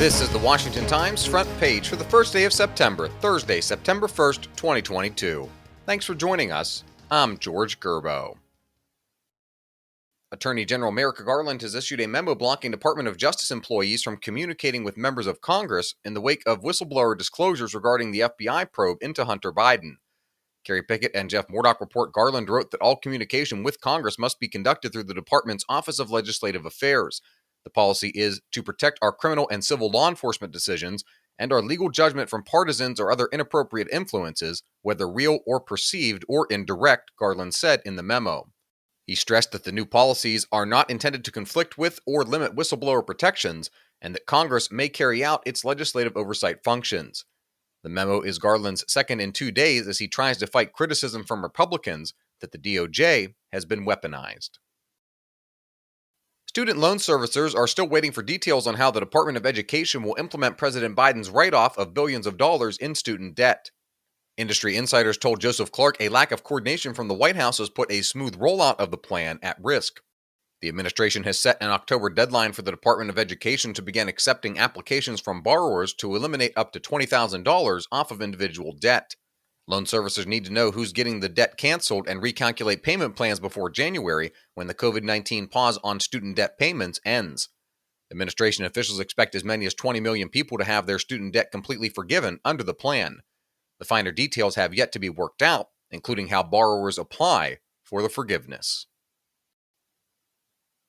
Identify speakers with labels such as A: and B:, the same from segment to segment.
A: This is the Washington Times front page for the first day of September, Thursday, September 1st, 2022. Thanks for joining us. I'm George Gerbo. Attorney General Merrick Garland has issued a memo blocking Department of Justice employees from communicating with members of Congress in the wake of whistleblower disclosures regarding the FBI probe into Hunter Biden. Kerry Pickett and Jeff Murdoch report Garland wrote that all communication with Congress must be conducted through the department's Office of Legislative Affairs. The policy is to protect our criminal and civil law enforcement decisions and our legal judgment from partisans or other inappropriate influences, whether real or perceived or indirect, Garland said in the memo. He stressed that the new policies are not intended to conflict with or limit whistleblower protections and that Congress may carry out its legislative oversight functions. The memo is Garland's second in 2 days as he tries to fight criticism from Republicans that the DOJ has been weaponized. Student loan servicers are still waiting for details on how the Department of Education will implement President Biden's write-off of billions of dollars in student debt. Industry insiders told Joseph Clark a lack of coordination from the White House has put a smooth rollout of the plan at risk. The administration has set an October deadline for the Department of Education to begin accepting applications from borrowers to eliminate up to $20,000 off of individual debt. Loan servicers need to know who's getting the debt canceled and recalculate payment plans before January, when the COVID-19 pause on student debt payments ends. Administration officials expect as many as 20 million people to have their student debt completely forgiven under the plan. The finer details have yet to be worked out, including how borrowers apply for the forgiveness.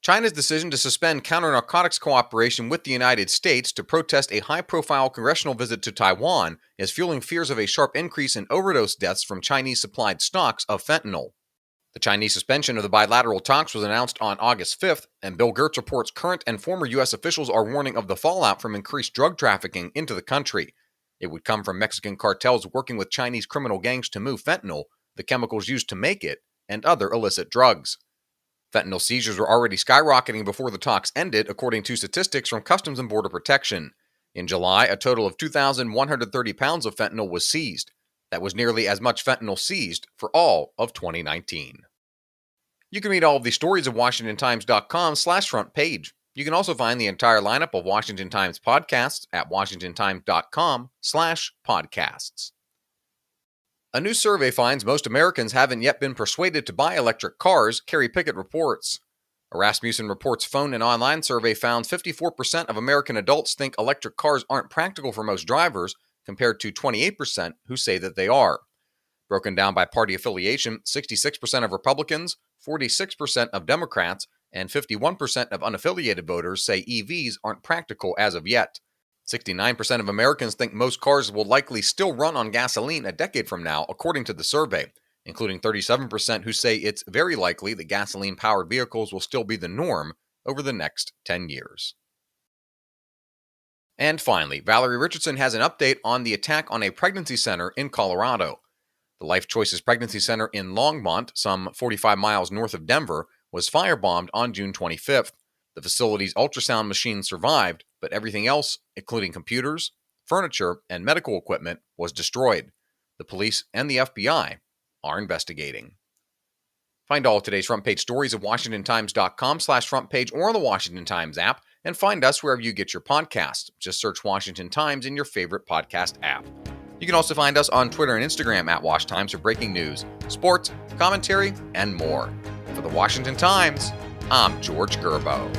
A: China's decision to suspend counter-narcotics cooperation with the United States to protest a high-profile congressional visit to Taiwan is fueling fears of a sharp increase in overdose deaths from Chinese-supplied stocks of fentanyl. The Chinese suspension of the bilateral talks was announced on August 5th, and Bill Gertz reports current and former U.S. officials are warning of the fallout from increased drug trafficking into the country. It would come from Mexican cartels working with Chinese criminal gangs to move fentanyl, the chemicals used to make it, and other illicit drugs. Fentanyl seizures were already skyrocketing before the talks ended, according to statistics from Customs and Border Protection. In July, a total of 2,130 pounds of fentanyl was seized. That was nearly as much fentanyl seized for all of 2019. You can read all of these stories at WashingtonTimes.com/front page. You can also find the entire lineup of Washington Times podcasts at WashingtonTimes.com/podcasts. A new survey finds most Americans haven't yet been persuaded to buy electric cars, Kerry Pickett reports. A Rasmussen Reports phone and online survey found 54% of American adults think electric cars aren't practical for most drivers, compared to 28% who say that they are. Broken down by party affiliation, 66% of Republicans, 46% of Democrats, and 51% of unaffiliated voters say EVs aren't practical as of yet. 69% of Americans think most cars will likely still run on gasoline a decade from now, according to the survey, including 37% who say it's very likely that gasoline-powered vehicles will still be the norm over the next 10 years. And finally, Valerie Richardson has an update on the attack on a pregnancy center in Colorado. The Life Choices Pregnancy Center in Longmont, some 45 miles north of Denver, was firebombed on June 25th. The facility's ultrasound machine survived, but everything else, including computers, furniture, and medical equipment, was destroyed. The police and the FBI are investigating. Find all of today's front page stories at WashingtonTimes.com/front page or on the Washington Times app, and find us wherever you get your podcasts. Just search Washington Times in your favorite podcast app. You can also find us on Twitter and Instagram at Wash Times for breaking news, sports, commentary, and more. For the Washington Times, I'm George Gerbo.